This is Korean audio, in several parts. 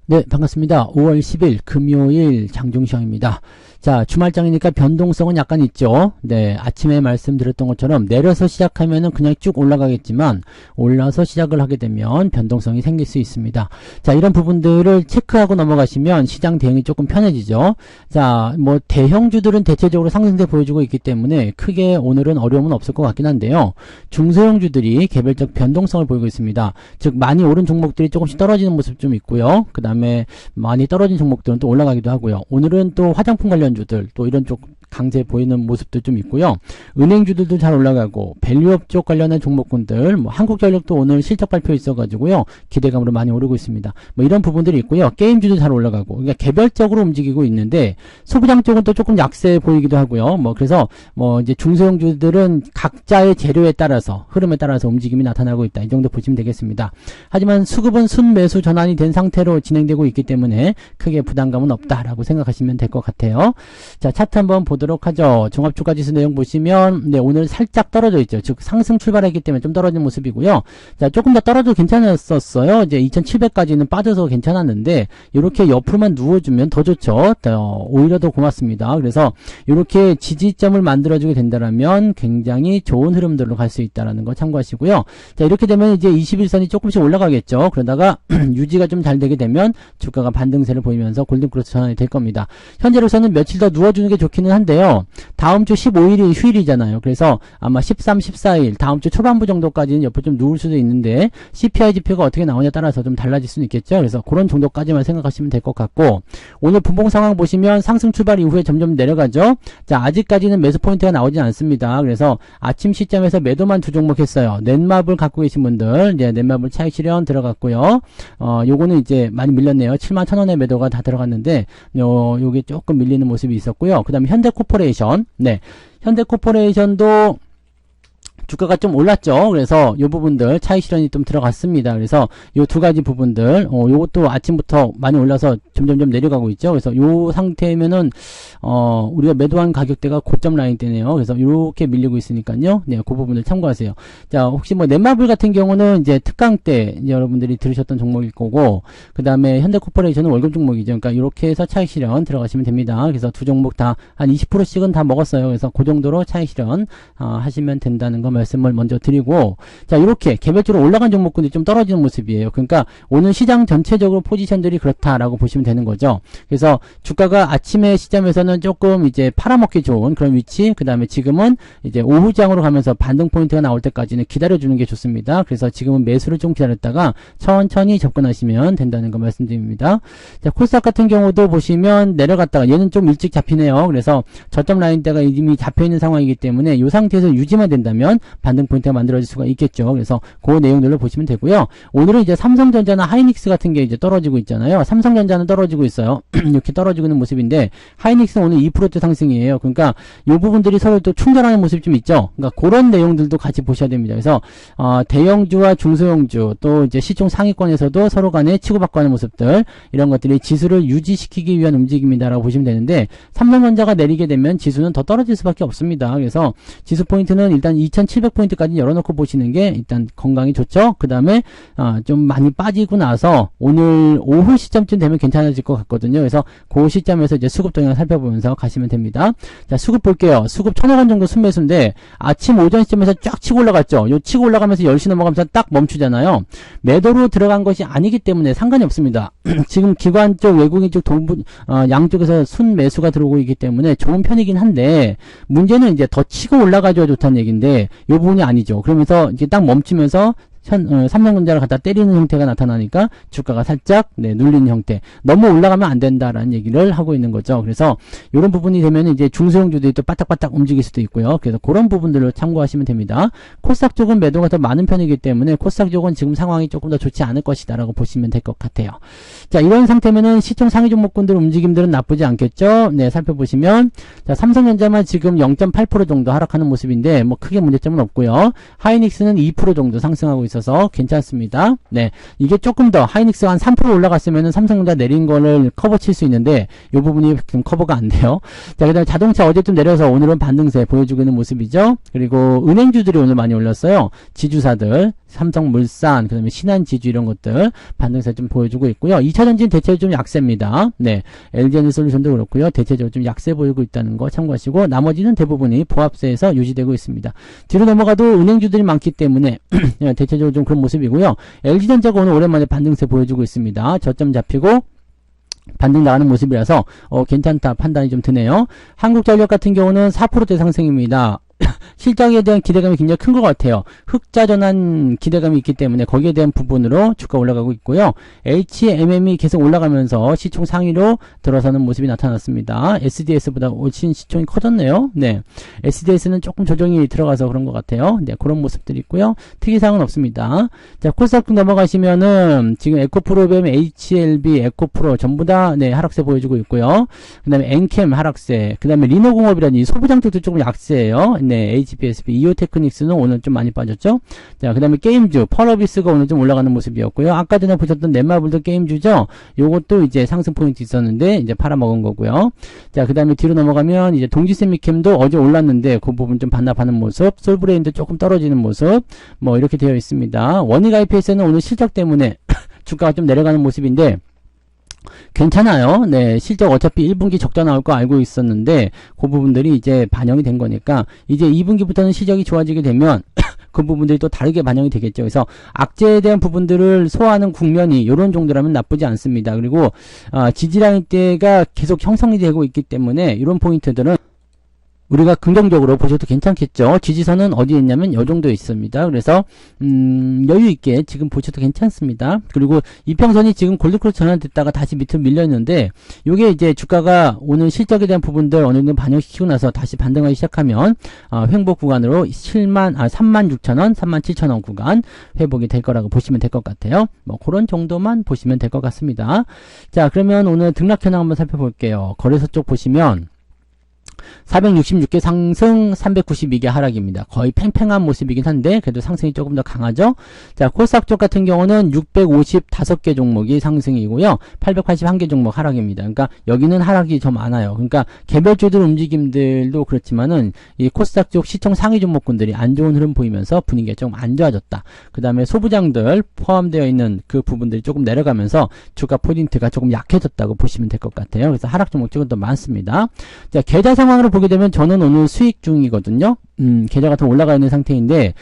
네, 반갑습니다. 5월 10일 금요일 장중시황입니다. 자, 주말장이니까 변동성은 약간 있죠. 네, 아침에 말씀드렸던 것처럼 내려서 시작하면은 그냥 쭉 올라가겠지만 올라서 시작을 하게 되면 변동성이 생길 수 있습니다. 자, 이런 부분들을 체크하고 넘어가시면 시장 대응이 조금 편해지죠. 자, 뭐 대형주들은 대체적으로 상승세 보여주고 있기 때문에 크게 오늘은 어려움은 없을 것 같긴 한데요. 중소형주들이 개별적 변동성을 보이고 있습니다. 즉 많이 오른 종목들이 조금씩 떨어지는 모습 좀 있고요. 그 다음에 많이 떨어진 종목들은 또 올라가기도 하고요. 오늘은 또 화장품 관련 주들 또 이런 쪽 강세 보이는 모습도 좀 있고요. 은행주들도 잘 올라가고 밸류업 쪽 관련한 종목군들 뭐 한국전력도 오늘 실적 발표 있어가지고요. 기대감으로 많이 오르고 있습니다. 뭐 이런 부분들이 있고요. 게임주도 잘 올라가고 그러니까 개별적으로 움직이고 있는데 소부장 쪽은 또 조금 약세 보이기도 하고요. 뭐 그래서 뭐 이제 중소형주들은 각자의 재료에 따라서 흐름에 따라서 움직임이 나타나고 있다. 이 정도 보시면 되겠습니다. 하지만 수급은 순매수 전환이 된 상태로 진행되고 있기 때문에 크게 부담감은 없다라고 생각하시면 될 것 같아요. 자, 차트 한번 보도록 하죠. 종합주가지수 내용 보시면 네, 오늘 살짝 떨어져 있죠. 즉 상승 출발했기 때문에 좀 떨어진 모습이고요. 자, 조금 더 떨어져도 괜찮았었어요. 이제 2700까지는 빠져서 괜찮았는데 이렇게 옆으로만 누워주면 더 좋죠. 오히려 더 고맙습니다. 그래서 이렇게 지지점을 만들어주게 된다면 굉장히 좋은 흐름들로 갈 수 있다는 거 참고하시고요. 자, 이렇게 되면 이제 21선이 조금씩 올라가겠죠. 그러다가 유지가 좀 잘 되게 되면 주가가 반등세를 보이면서 골든크로스 전환이 될 겁니다. 현재로서는 며칠 더 누워주는 게 좋기는 한데요. 다음 주 15일이 휴일이잖아요. 그래서 아마 13, 14일 다음 주 초반부 정도까지는 옆으로 좀 누울 수도 있는데 CPI 지표가 어떻게 나오냐에 따라서 좀 달라질 수는 있겠죠. 그래서 그런 정도까지만 생각하시면 될 것 같고 오늘 분봉 상황 보시면 상승 출발 이후에 점점 내려가죠. 자, 아직까지는 매수 포인트가 나오진 않습니다. 그래서 아침 시점에서 매도만 두 종목 했어요. 넷마블 갖고 계신 분들 이제 넷마블 차익 실현 들어갔고요. 요거는 이제 많이 밀렸네요. 71,000원의 매도가 다 들어갔는데 요게 조금 밀리는 모습이 있었고요. 그 다음에 현대코퍼레이션, 네, 현대코퍼레이션도 주가가 좀 올랐죠. 그래서 요 부분들 차익 실현이 좀 들어갔습니다. 그래서 요 두 가지 부분들 요것도 아침부터 많이 올라서 점점점 내려가고 있죠. 그래서 요 상태면은 우리가 매도한 가격대가 고점 라인대네요. 그래서 요렇게 밀리고 있으니까요. 네, 그 부분을 참고하세요. 자, 혹시 뭐 넷마블 같은 경우는 이제 특강 때 이제 여러분들이 들으셨던 종목일 거고 그다음에 현대코퍼레이션은 월급 종목이죠. 그러니까 요렇게 해서 차익 실현 들어가시면 됩니다. 그래서 두 종목 다 한 20%씩은 다 먹었어요. 그래서 그 정도로 차익 실현 하시면 된다는 거 말씀을 먼저 드리고 자, 이렇게 개별적으로 올라간 종목군이 좀 떨어지는 모습이에요. 그러니까 오늘 시장 전체적으로 포지션들이 그렇다라고 보시면 되는 거죠. 그래서 주가가 아침에 시점에서는 조금 이제 팔아먹기 좋은 그런 위치, 그 다음에 지금은 이제 오후장으로 가면서 반등 포인트가 나올 때까지는 기다려주는 게 좋습니다. 그래서 지금은 매수를 좀 기다렸다가 천천히 접근하시면 된다는 거 말씀드립니다. 자, 코스닥 같은 경우도 보시면 내려갔다가 얘는 좀 일찍 잡히네요. 그래서 저점 라인대가 이미 잡혀있는 상황이기 때문에 이 상태에서 유지만 된다면 반등 포인트가 만들어질 수가 있겠죠. 그래서 그 내용들을 보시면 되고요. 오늘은 이제 삼성전자나 하이닉스 같은 게 이제 떨어지고 있잖아요. 삼성전자는 떨어지고 있어요. 이렇게 떨어지고 있는 모습인데 하이닉스는 오늘 2%대 상승이에요. 그러니까 이 부분들이 서로 또 충돌하는 모습이 좀 있죠. 그러니까 그런 내용들도 같이 보셔야 됩니다. 그래서 대형주와 중소형주 또 이제 시총 상위권에서도 서로 간에 치고받고 하는 모습들 이런 것들이 지수를 유지시키기 위한 움직임이다라고 보시면 되는데 삼성전자가 내리게 되면 지수는 더 떨어질 수밖에 없습니다. 그래서 지수 포인트는 일단 2700포인트까지 열어놓고 보시는 게 일단 건강이 좋죠. 그 다음에 좀 많이 빠지고 나서 오늘 오후 시점쯤 되면 괜찮아질 것 같거든요. 그래서 그 시점에서 이제 수급 동향을 살펴보면서 가시면 됩니다. 자, 수급 볼게요. 수급 1000억원 정도 순매수인데 아침 오전 시점에서 쫙 치고 올라갔죠. 요 치고 올라가면서 10시 넘어가면서 딱 멈추잖아요. 매도로 들어간 것이 아니기 때문에 상관이 없습니다. 지금 기관 쪽 외국인 쪽 양쪽에서 순매수가 들어오고 있기 때문에 좋은 편이긴 한데 문제는 이제 더 치고 올라가줘야 좋다는 얘기인데 이 부분이 아니죠. 그러면서 이제 딱 멈추면서 삼성전자를 갖다 때리는 형태가 나타나니까 주가가 살짝 눌리는 형태. 너무 올라가면 안 된다라는 얘기를 하고 있는 거죠. 그래서 이런 부분이 되면 이제 중소형주들이 또 바닥바닥 움직일 수도 있고요. 그래서 그런 부분들을 참고하시면 됩니다. 코스닥 쪽은 매도가 더 많은 편이기 때문에 코스닥 쪽은 지금 상황이 조금 더 좋지 않을 것이다라고 보시면 될 것 같아요. 자, 이런 상태면은 시총 상위 종목군들 움직임들은 나쁘지 않겠죠. 네, 살펴보시면 자, 삼성전자만 지금 0.8% 정도 하락하는 모습인데 뭐 크게 문제점은 없고요. 하이닉스는 2% 정도 상승하고 있어요. 있어서 괜찮습니다. 네, 이게 조금 더 하이닉스가 한 3% 올라갔으면 삼성전자 내린 거를 커버 칠 수 있는데 이 부분이 좀 커버가 안 돼요. 자, 그다음에 자동차 어제 좀 내려서 오늘은 반등세 보여주고 있는 모습이죠. 그리고 은행주들이 오늘 많이 올랐어요. 지주사들 삼성물산, 그 다음에 신한지주 이런 것들 반등세 좀 보여주고 있고요. 2차전지는 대체로 좀 약세입니다. 네. LG에너지솔루션도 그렇고요. 대체적으로 좀 약세 보이고 있다는 거 참고하시고, 나머지는 대부분이 보합세에서 유지되고 있습니다. 뒤로 넘어가도 은행주들이 많기 때문에 대체적으로 좀 그런 모습이고요. LG전자가 오늘 오랜만에 반등세 보여주고 있습니다. 저점 잡히고 반등 나가는 모습이라서 괜찮다 판단이 좀 드네요. 한국전력 같은 경우는 4%대 상승입니다. 실적에 대한 기대감이 굉장히 큰 것 같아요. 흑자 전환 기대감이 있기 때문에 거기에 대한 부분으로 주가 올라가고 있고요. HMM이 계속 올라가면서 시총 상위로 들어서는 모습이 나타났습니다. SDS보다 훨씬 시총이 커졌네요. 네, SDS는 조금 조정이 들어가서 그런 것 같아요. 네, 그런 모습들이 있고요. 특이사항은 없습니다. 자, 코스닥 넘어가시면은 지금 에코프로뱀, HLB, 에코프로 전부 다 네, 하락세 보여주고 있고요. 그 다음에 엔캠 하락세, 그 다음에 리노공업이라든지 소부장들도 조금 약세예요. 네, HPSB, 이오테크닉스는 오늘 좀 많이 빠졌죠. 자, 그 다음에 게임주, 펄어비스가 오늘 좀 올라가는 모습이었고요. 아까 전에 보셨던 넷마블도 게임주죠. 요것도 이제 상승 포인트 있었는데 이제 팔아먹은 거고요. 자, 그 다음에 뒤로 넘어가면 이제 동지세미캠도 어제 올랐는데 그 부분 좀 반납하는 모습, 솔브레인도 조금 떨어지는 모습, 뭐 이렇게 되어 있습니다. 원익 IPS는 오늘 실적 때문에 주가가 좀 내려가는 모습인데 괜찮아요. 네, 실적 어차피 1분기 적자 나올 거 알고 있었는데 그 부분들이 이제 반영이 된 거니까 이제 2분기부터는 실적이 좋아지게 되면 그 부분들이 또 다르게 반영이 되겠죠. 그래서 악재에 대한 부분들을 소화하는 국면이 이런 정도라면 나쁘지 않습니다. 그리고 지지라인대가 계속 형성이 되고 있기 때문에 이런 포인트들은 우리가 긍정적으로 보셔도 괜찮겠죠. 지지선은 어디에 있냐면 이 정도에 있습니다. 그래서 여유있게 지금 보셔도 괜찮습니다. 그리고 이평선이 지금 골드크로스 전환됐다가 다시 밑으로 밀려있는데 요게 이제 주가가 오늘 실적에 대한 부분들 어느 정도 반영시키고 나서 다시 반등하기 시작하면 횡보 구간으로 36,000원, 37,000원 구간 회복이 될 거라고 보시면 될 것 같아요. 뭐 그런 정도만 보시면 될 것 같습니다. 자, 그러면 오늘 등락 현황 한번 살펴볼게요. 거래소 쪽 보시면 466개 상승, 392개 하락입니다. 거의 팽팽한 모습이긴 한데 그래도 상승이 조금 더 강하죠. 자, 코스닥 쪽 같은 경우는 655개 종목이 상승이고요. 881개 종목 하락입니다. 그러니까 여기는 하락이 좀 많아요. 그러니까 개별주들 움직임들도 그렇지만은 이 코스닥 쪽 시총 상위 종목군들이 안 좋은 흐름 보이면서 분위기가 좀 안 좋아졌다. 그 다음에 소부장들 포함되어 있는 그 부분들이 조금 내려가면서 주가 포인트가 조금 약해졌다고 보시면 될 것 같아요. 그래서 하락 종목 쪽은 더 많습니다. 자, 계좌 상황으로 보게 되면 저는 오늘 수익 중이거든요. 계좌가 더 올라가 있는 상태인데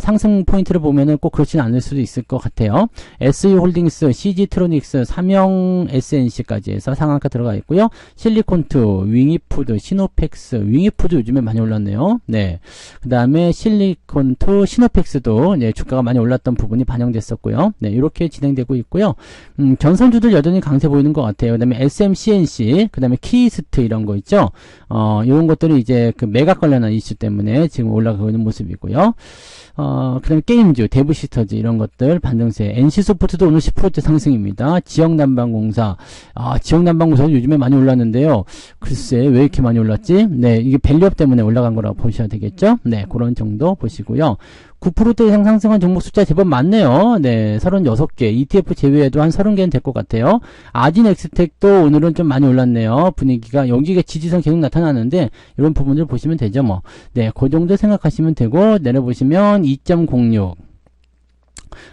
상승 포인트를 보면은 꼭 그렇지는 않을 수도 있을 것 같아요. SU홀딩스, CG트로닉스, 삼영 SNC까지 해서 상한가 들어가 있고요. 실리콘투, 윙이푸드, 시노펙스, 윙이푸드 요즘에 많이 올랐네요. 네. 그 다음에 실리콘투, 시노펙스도 네, 주가가 많이 올랐던 부분이 반영됐었고요. 네, 이렇게 진행되고 있고요. 전선주들 여전히 강세 보이는 것 같아요. 그 다음에 SMCNC, 그 다음에 키스트 이런 거 있죠. 이런 것들이 이제 그 매각 관련한 이슈 때문에 지금 올라가고 있는 모습이고요. 그 다음에 게임주, 데브시스터즈 이런 것들 반등세. NC소프트도 오늘 10%대 상승입니다. 지역난방공사. 지역난방공사도 요즘에 많이 올랐는데요. 글쎄, 왜 이렇게 많이 올랐지? 네, 이게 밸류업 때문에 올라간 거라고 보셔야 되겠죠? 네, 그런 정도 보시고요. 9% 이상 상승한 종목 숫자 제법 많네요. 네, 36개. ETF 제외에도 한 30개는 될 것 같아요. 아진엑스텍도 오늘은 좀 많이 올랐네요. 분위기가, 여기가 지지선 계속 나타나는데, 이런 부분들 보시면 되죠, 뭐. 네, 그 정도 생각하시면 되고, 내려보시면 2.06.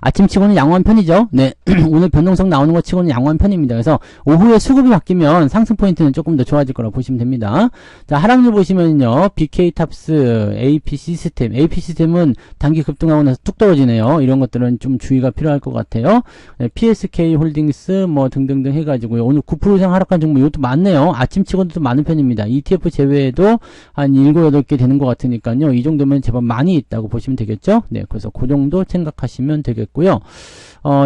아침 치고는 양호한 편이죠. 네. 오늘 변동성 나오는 것 치고는 양호한 편입니다. 그래서 오후에 수급이 바뀌면 상승 포인트는 조금 더 좋아질 거라고 보시면 됩니다. 자, 하락률 보시면요. BK탑스, AP 시스템은 단기 급등하고 나서 뚝 떨어지네요. 이런 것들은 좀 주의가 필요할 것 같아요. 네, PSK 홀딩스 뭐 등등등 해가지고 오늘 9% 이상 하락한 종목 이것도 많네요. 아침 치고도 많은 편입니다. ETF 제외에도 한 7, 8개 되는 것 같으니까요. 이 정도면 제법 많이 있다고 보시면 되겠죠. 네, 그래서 그 정도 생각하시면 되겠고요.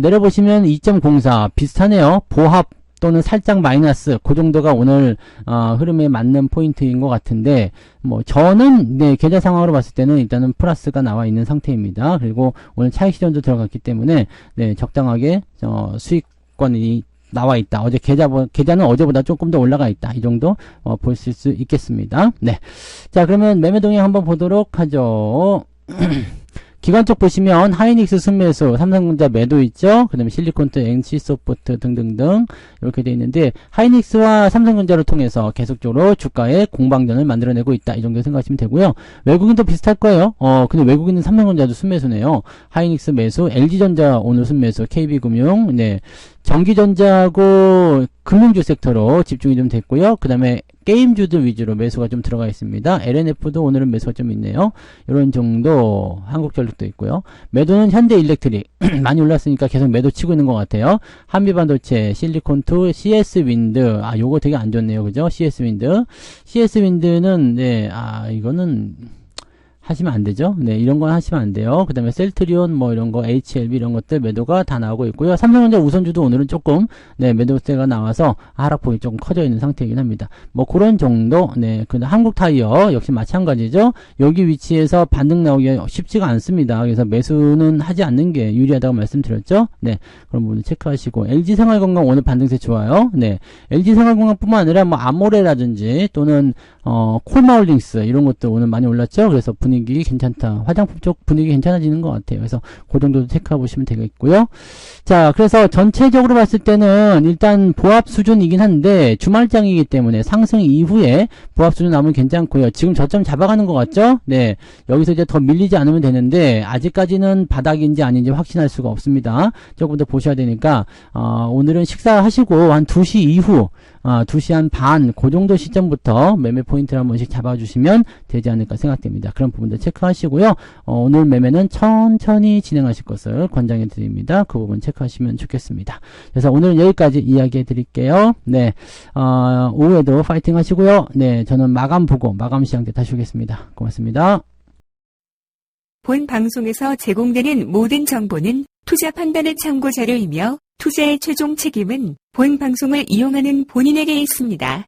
내려보시면 2.04 비슷하네요. 보합 또는 살짝 마이너스 그 정도가 오늘 흐름에 맞는 포인트인 것 같은데 뭐 저는 네, 계좌 상황으로 봤을 때는 일단은 플러스가 나와 있는 상태입니다. 그리고 오늘 차익 실현도 들어갔기 때문에 네, 적당하게 수익권이 나와 있다. 어제 계좌는 어제보다 조금 더 올라가 있다. 이 정도 보실 수 있겠습니다. 네. 자, 그러면 매매 동향 한번 보도록 하죠. 기관 쪽 보시면 하이닉스 순매수, 삼성전자 매도 있죠. 그 다음에 실리콘트, NC소프트 등등등 이렇게 돼 있는데 하이닉스와 삼성전자를 통해서 계속적으로 주가의 공방전을 만들어내고 있다. 이 정도 생각하시면 되고요. 외국인도 비슷할 거예요. 근데 외국인은 삼성전자도 순매수네요. 하이닉스 매수, LG전자 오늘 순매수, KB금융, 네. 전기전자하고 금융주 섹터로 집중이 좀 됐고요. 그 다음에 게임주들 위주로 매수가 좀 들어가 있습니다. LNF도 오늘은 매수가 좀 있네요. 이런 정도 한국전력도 있고요. 매도는 현대일렉트릭 많이 올랐으니까 계속 매도 치고 있는 것 같아요. 한미반도체, 실리콘투, CS윈드 요거 되게 안 좋네요. 그죠? CS윈드는 네, 이거는 하시면 안 되죠. 네, 이런 건 하시면 안 돼요. 그 다음에 셀트리온, 뭐 이런 거, HLB 이런 것들 매도가 다 나오고 있고요. 삼성전자 우선주도 오늘은 조금, 네, 매도세가 나와서 하락폭이 조금 커져 있는 상태이긴 합니다. 뭐 그런 정도, 네, 근데 한국타이어 역시 마찬가지죠. 여기 위치에서 반등 나오기 쉽지가 않습니다. 그래서 매수는 하지 않는 게 유리하다고 말씀드렸죠. 네, 그런 부분 체크하시고, LG생활건강 오늘 반등세 좋아요. 네, LG생활건강뿐만 아니라 뭐 아모레라든지 또는 콜마홀딩스 이런 것도 오늘 많이 올랐죠. 그래서 분위기 괜찮다. 화장품 쪽 분위기 괜찮아지는 것 같아요. 그래서 그 정도도 체크해 보시면 되겠고요. 자, 그래서 전체적으로 봤을 때는 일단 보합 수준이긴 한데 주말장이기 때문에 상승 이후에 보합 수준 나오면 괜찮고요. 지금 저점 잡아가는 것 같죠? 네, 여기서 이제 더 밀리지 않으면 되는데 아직까지는 바닥인지 아닌지 확신할 수가 없습니다. 조금 더 보셔야 되니까 오늘은 식사하시고 한 2시 이후 2시 한 반, 그 정도 시점부터 매매 포인트를 한 번씩 잡아주시면 되지 않을까 생각됩니다. 그런 부분들 체크하시고요. 오늘 매매는 천천히 진행하실 것을 권장해 드립니다. 그 부분 체크하시면 좋겠습니다. 그래서 오늘은 여기까지 이야기해 드릴게요. 네, 오후에도 파이팅 하시고요. 네, 저는 마감 보고 마감 시장 때 다시 오겠습니다. 고맙습니다. 본 방송에서 제공되는 모든 정보는 투자 판단의 참고 자료이며 투자의 최종 책임은 본 방송을 이용하는 본인에게 있습니다.